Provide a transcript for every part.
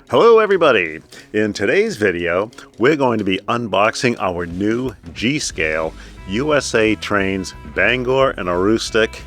Hello everybody! In today's video, we're going to be unboxing our new G-Scale USA Trains Bangor and Aroostook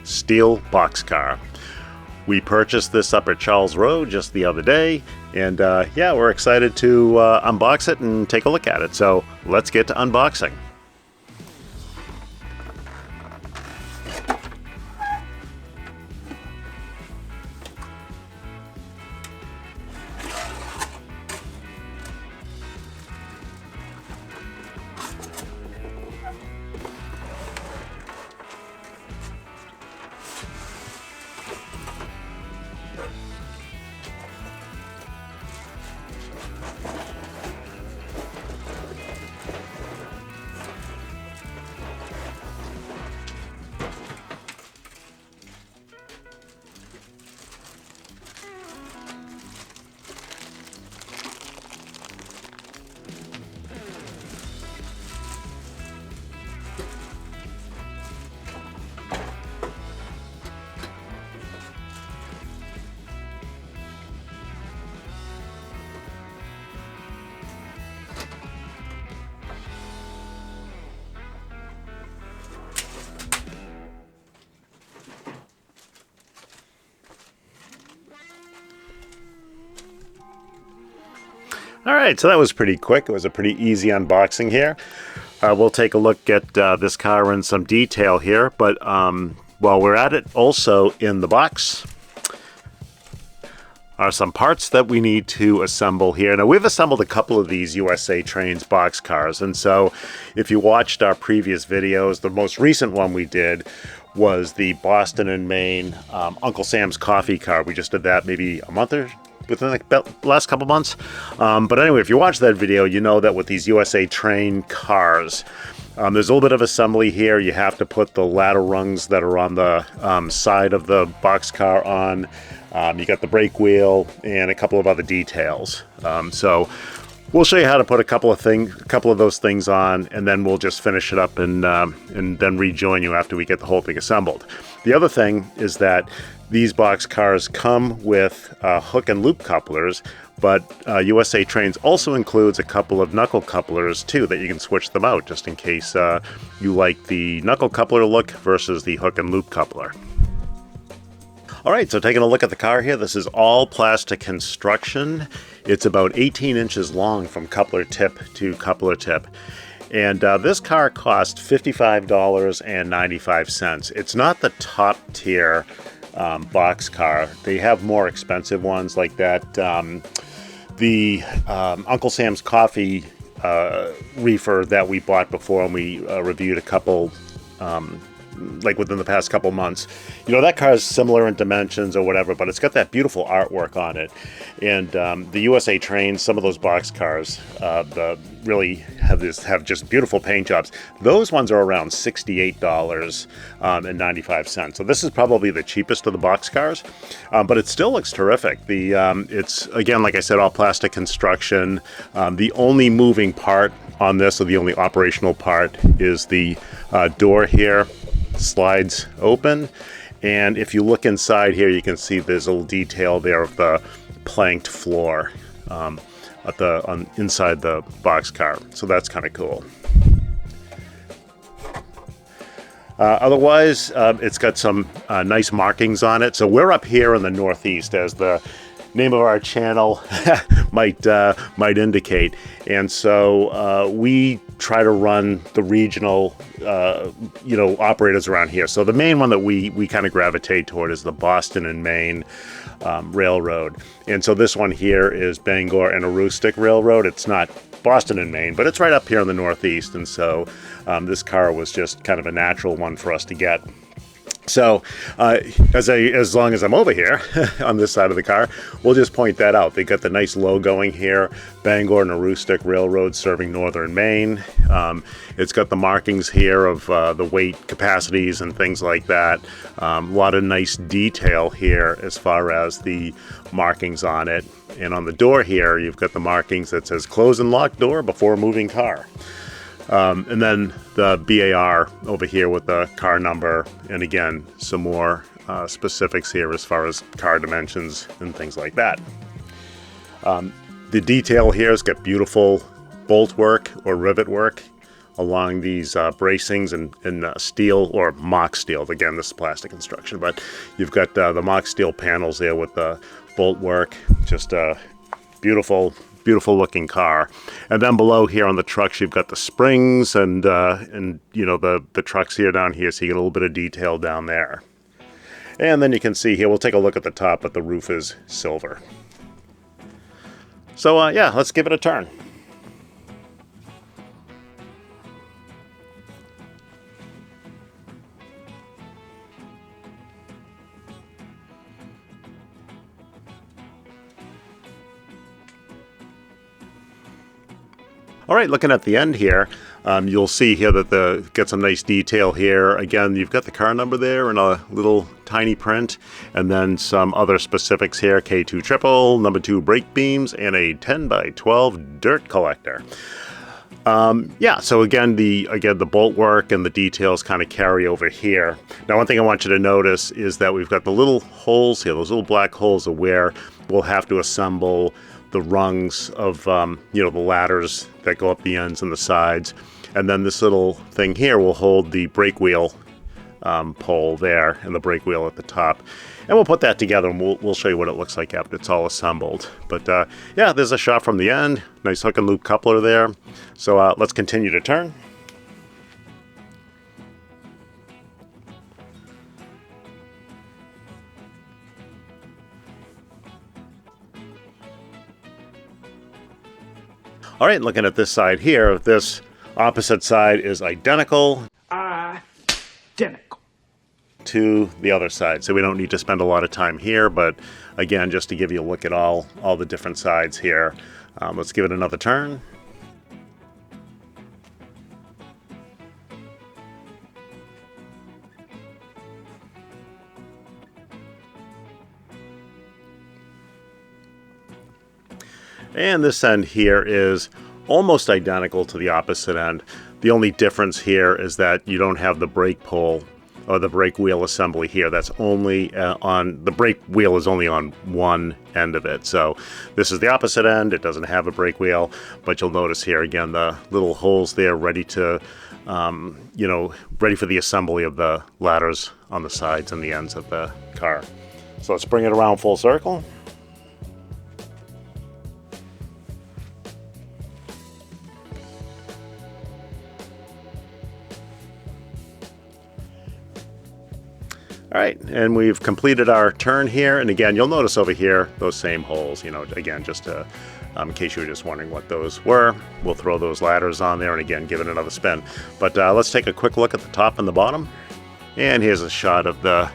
steel boxcar. We purchased this up at Charles Road just the other day, and yeah, we're excited to unbox it and take a look at it. So let's get to unboxing. Alright, so that was pretty quick. It was a pretty easy unboxing here. We'll take a look at this car in some detail here, but while we're at it, also in the box are some parts that we need to assemble here. Now, we've assembled a couple of these USA Trains boxcars, and so if you watched our previous videos, the most recent one we did was the Boston and Maine Uncle Sam's coffee car. We just did that maybe a month or within the last couple months. But anyway, if you watch that video, you know that with these USA Train cars, there's a little bit of assembly here. You have to put the ladder rungs that are on the side of the boxcar on. You got the brake wheel and a couple of other details. So we'll show you how to put a couple of those things on, and then we'll just finish it up and then rejoin you after we get the whole thing assembled. The other thing is that these box cars come with hook and loop couplers, but USA Trains also includes a couple of knuckle couplers too that you can switch them out just in case you like the knuckle coupler look versus the hook and loop coupler. Alright, so taking a look at the car here, this is all plastic construction. It's about 18 inches long from coupler tip to coupler tip. And this car cost $55.95. It's not the top tier box car. They have more expensive ones like that. The Uncle Sam's coffee reefer that we bought before, and we reviewed a couple like within the past couple months. You know, that car is similar in dimensions or whatever, but it's got that beautiful artwork on it. And the USA Trains, some of those box cars, really have just beautiful paint jobs. Those ones are around $68.95. So this is probably the cheapest of the box cars, but it still looks terrific. It's, again, like I said, all plastic construction. The only moving part on this, or the only operational part, is the door here. Slides open, and if you look inside here, you can see there's a little detail there of the planked floor inside the boxcar, so that's kind of cool. Otherwise, it's got some nice markings on it. So we're up here in the Northeast, as the name of our channel might indicate, and so we try to run the regional operators around here. So the main one that we kind of gravitate toward is the Boston and Maine Railroad, and so this one here is Bangor and Aroostook Railroad. It's not Boston and Maine, but it's right up here in the Northeast, and so this car was just kind of a natural one for us to get. So as long as I'm over here on this side of the car, we'll just point that out. They got the nice logoing here, Bangor and Aroostook Railroad serving northern Maine. It's got the markings here of the weight capacities and things like that. A lot of nice detail here as far as the markings on it. And on the door here, you've got the markings that says close and lock door before moving car. And then the BAR over here with the car number, and again, some more specifics here as far as car dimensions and things like that. The detail here has got beautiful bolt work or rivet work along these bracings and steel or mock steel. Again, this is plastic construction, but you've got the mock steel panels there with the bolt work. Just a beautiful looking car. And then below here on the trucks, you've got the springs and you know, the trucks here down here, so you get a little bit of detail down there. And then you can see here, we'll take a look at the top, but the roof is silver. So yeah, let's give it a turn. All right, looking at the end here, you'll see here that get some nice detail here. Again, you've got the car number there in a little tiny print, and then some other specifics here: K2 triple, number 2 brake beams, and a 10x12 dirt collector. Yeah, so again, the bolt work and the details kind of carry over here. Now, one thing I want you to notice is that we've got the little holes here. Those little black holes are where we'll have to assemble the rungs of you know, the ladders that go up the ends and the sides. And then this little thing here will hold the brake wheel pole there and the brake wheel at the top. And we'll put that together and we'll show you what it looks like after it's all assembled. But yeah, there's a shot from the end. Nice hook and loop coupler there. So let's continue to turn. All right, looking at this side here, this opposite side is identical to the other side. So we don't need to spend a lot of time here, but again, just to give you a look at all the different sides here. Let's give it another turn. And this end here is almost identical to the opposite end. The only difference here is that you don't have the brake pole or the brake wheel assembly here. That's only the brake wheel is only on one end of it. So this is the opposite end. It doesn't have a brake wheel, but you'll notice here again the little holes there ready to, you know, ready for the assembly of the ladders on the sides and the ends of the car. So let's bring it around full circle. All right, and we've completed our turn here. And again, you'll notice over here, those same holes, you know, again, just to, in case you were just wondering what those were, we'll throw those ladders on there and again, give it another spin. But let's take a quick look at the top and the bottom. And here's a shot of the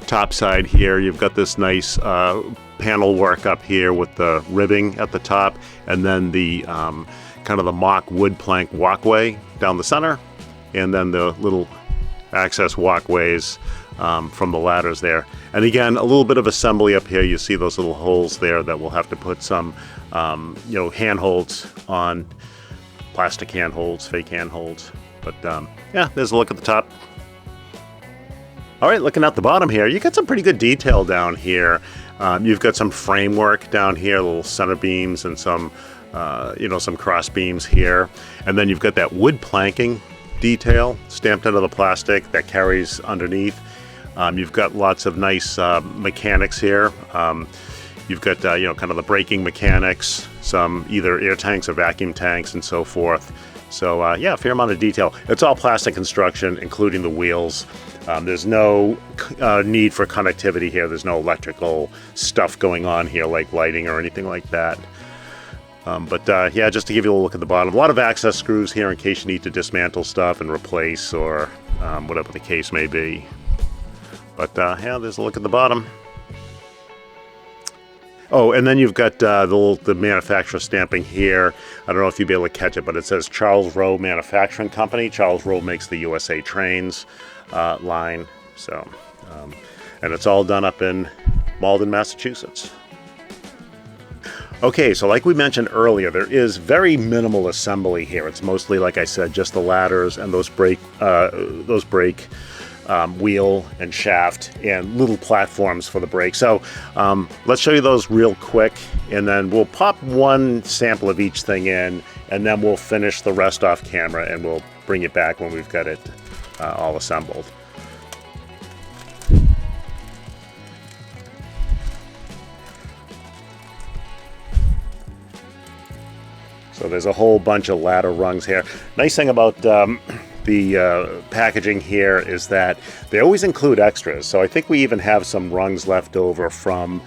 top side here. You've got this nice panel work up here with the ribbing at the top, and then the kind of the mock wood plank walkway down the center, and then the little access walkways from the ladders there. And again, a little bit of assembly up here. You see those little holes there that we'll have to put some, you know, handholds on, plastic handholds, fake handholds. But yeah, there's a look at the top. All right, looking at the bottom here, you got some pretty good detail down here. You've got some framework down here, little center beams and some, you know, some cross beams here. And then you've got that wood planking detail stamped into the plastic that carries underneath. You've got lots of nice mechanics here. You've got, you know, kind of the braking mechanics, some either air tanks or vacuum tanks and so forth. So yeah, a fair amount of detail. It's all plastic construction, including the wheels. There's no need for connectivity here. There's no electrical stuff going on here like lighting or anything like that. But yeah, just to give you a look at the bottom, a lot of access screws here in case you need to dismantle stuff and replace or whatever the case may be. But yeah, there's a look at the bottom. Oh, and then you've got the manufacturer stamping here. I don't know if you'll be able to catch it, but it says Charles Rowe Manufacturing Company. Charles Rowe makes the USA Trains line. So, and it's all done up in Malden, Massachusetts. Okay, so like we mentioned earlier, there is very minimal assembly here. It's mostly, like I said, just the ladders and those brake wheel and shaft and little platforms for the brake. So let's show you those real quick, and then we'll pop one sample of each thing in, and then we'll finish the rest off camera and we'll bring it back when we've got it all assembled. So there's a whole bunch of ladder rungs here. Nice thing about the packaging here is that they always include extras. So I think we even have some rungs left over from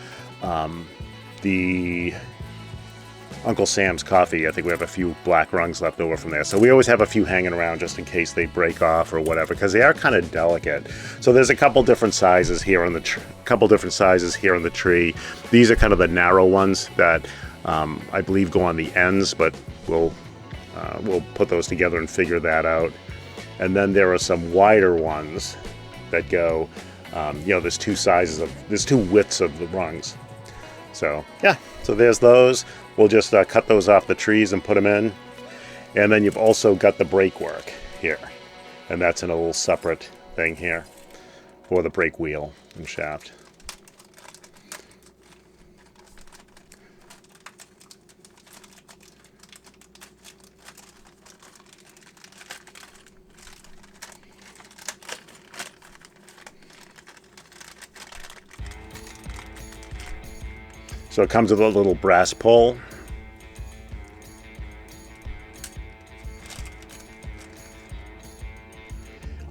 the Uncle Sam's Coffee. I think we have a few black rungs left over from there. So we always have a few hanging around just in case they break off or whatever, because they are kind of delicate. So there's a couple different sizes here on the tree. These are kind of the narrow ones that I believe go on the ends, but we'll put those together and figure that out. And then there are some wider ones that go, there's two widths of the rungs. So yeah, so there's those. We'll just cut those off the trees and put them in. And then you've also got the brake work here. And that's in a little separate thing here for the brake wheel and shaft. So it comes with a little brass pole.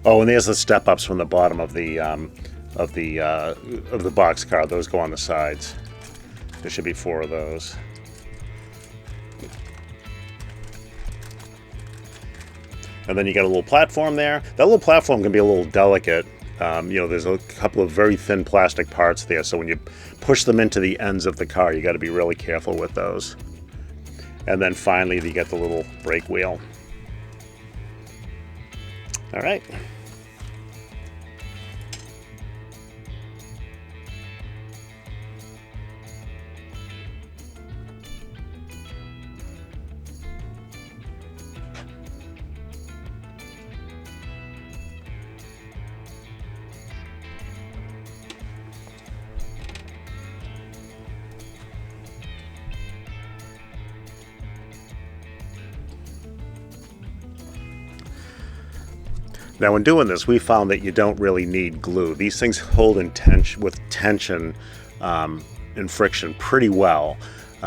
Oh, and there's the step-ups from the bottom of the box car. Those go on the sides. There should be 4 of those. And then you got a little platform there. That little platform can be a little delicate. There's a couple of very thin plastic parts there, so when you push them into the ends of the car, you got to be really careful with those. And then finally, you get the little brake wheel. All right. Now, when doing this, we found that you don't really need glue. These things hold in with tension and friction pretty well.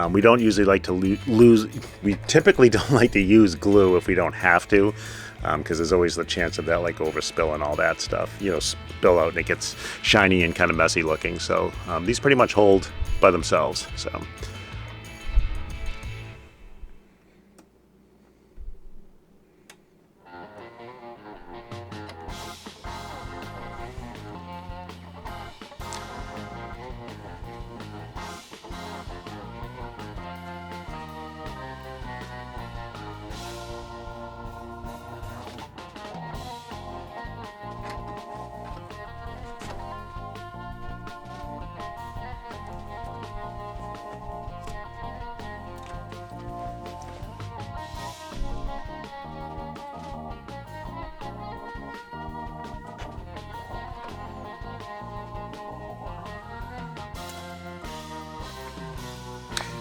We don't usually like to we typically don't like to use glue if we don't have to, because there's always the chance of that, like overspill and all that stuff. Spill out and it gets shiny and kind of messy looking. So these pretty much hold by themselves. So.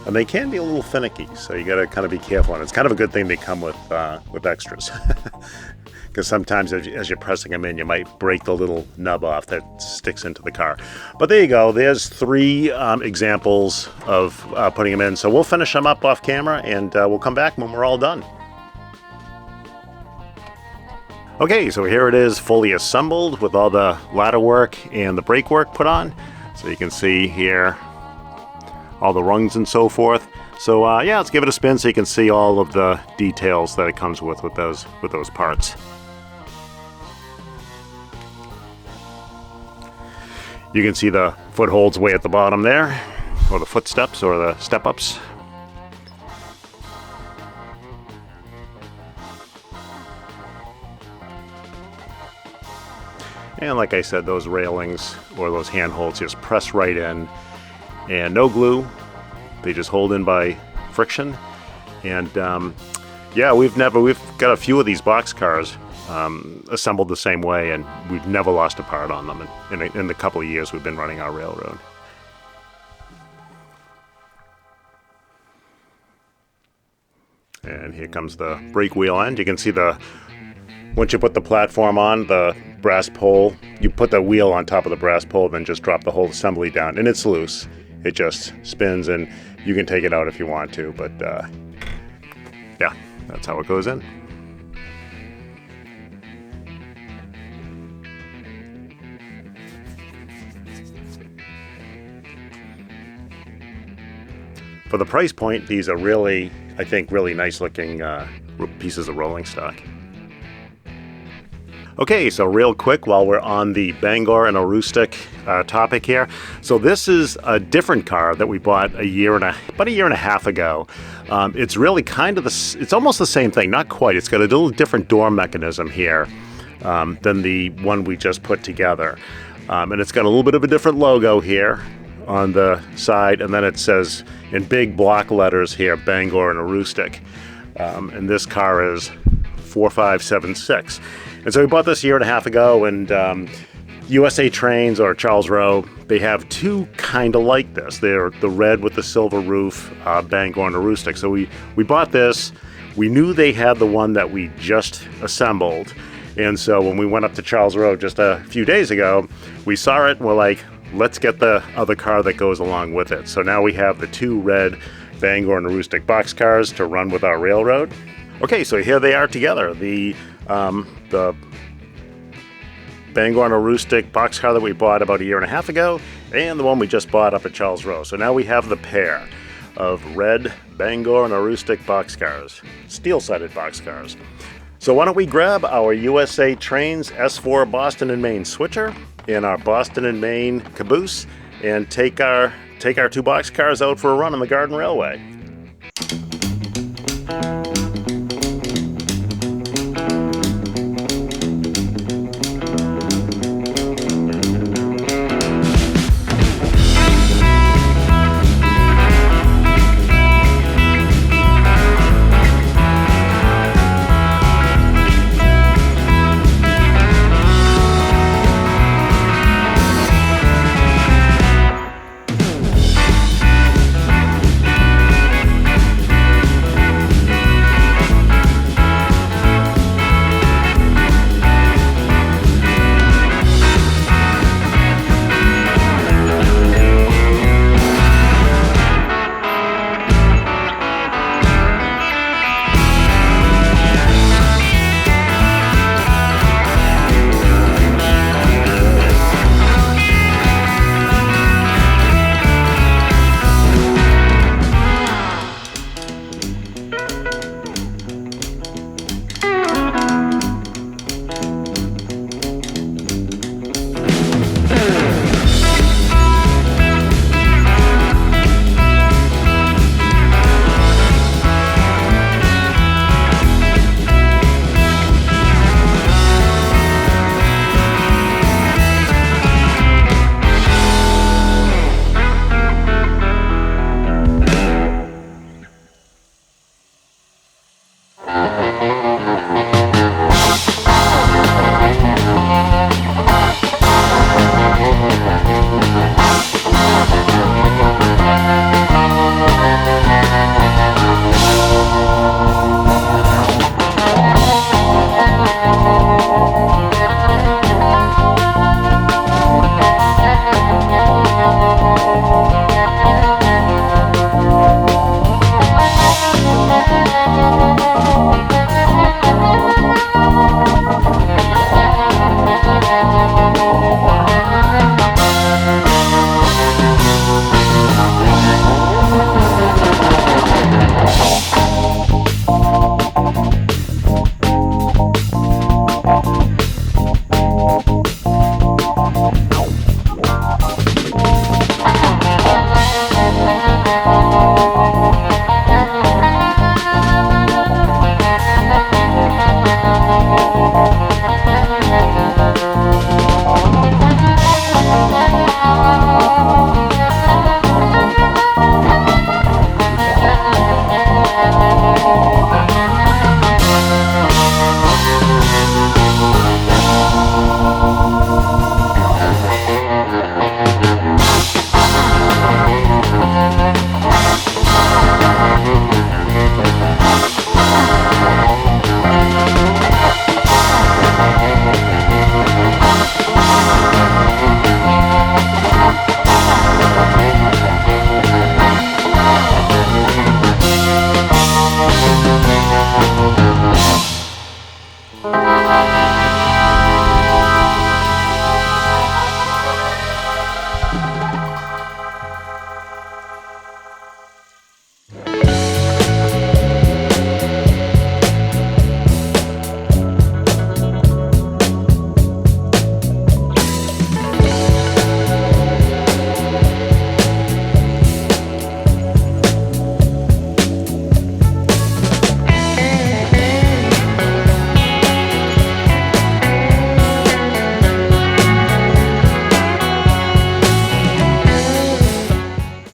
And they can be a little finicky, so you got to kind of be careful. And it's kind of a good thing they come with extras, because sometimes as you're pressing them in, you might break the little nub off that sticks into the car. But there you go. There's 3 examples of putting them in. So we'll finish them up off camera, and we'll come back when we're all done. Okay, so here it is, fully assembled with all the ladder work and the brake work put on. So you can see here all the rungs and so forth. So yeah, let's give it a spin so you can see all of the details that it comes with those parts. You can see the footholds way at the bottom there, or the footsteps or the step-ups. And like I said, those railings or those handholds just press right in, and no glue. They just hold in by friction. And yeah, we've got a few of these box cars assembled the same way, and we've never lost a part on them in the couple of years we've been running our railroad. And here comes the brake wheel end. You can see once you put the platform on, the brass pole, you put the wheel on top of the brass pole, then just drop the whole assembly down, and it's loose. It just spins, and you can take it out if you want to, but yeah, that's how it goes in. For the price point, these are really, I think, really nice looking pieces of rolling stock. Okay, so real quick while we're on the Bangor and Aroostook topic here. So this is a different car that we bought about a year and a half ago. It's really kind of it's almost the same thing, not quite. It's got a little different door mechanism here than the one we just put together. And it's got a little bit of a different logo here on the side, and then it says in big block letters here, Bangor and Aroostook. And this car is 4576. And so we bought this a year and a half ago, and USA Trains or Charles Rowe, they have two kind of like this. They're the red with the silver roof, Bangor and Aroostook. So we bought this. We knew they had the one that we just assembled. And so when we went up to Charles Rowe just a few days ago, we saw it and we're like, let's get the other car that goes along with it. So now we have the two red Bangor and Aroostook boxcars to run with our railroad. Okay, so here they are together. The Bangor and Aroostook boxcar that we bought about a year and a half ago, and the one we just bought up at Charles Rowe. So now we have the pair of red Bangor and Aroostook boxcars, steel-sided boxcars. So why don't we grab our USA Trains S4 Boston and Maine switcher and our Boston and Maine caboose and take our two boxcars out for a run on the Garden Railway.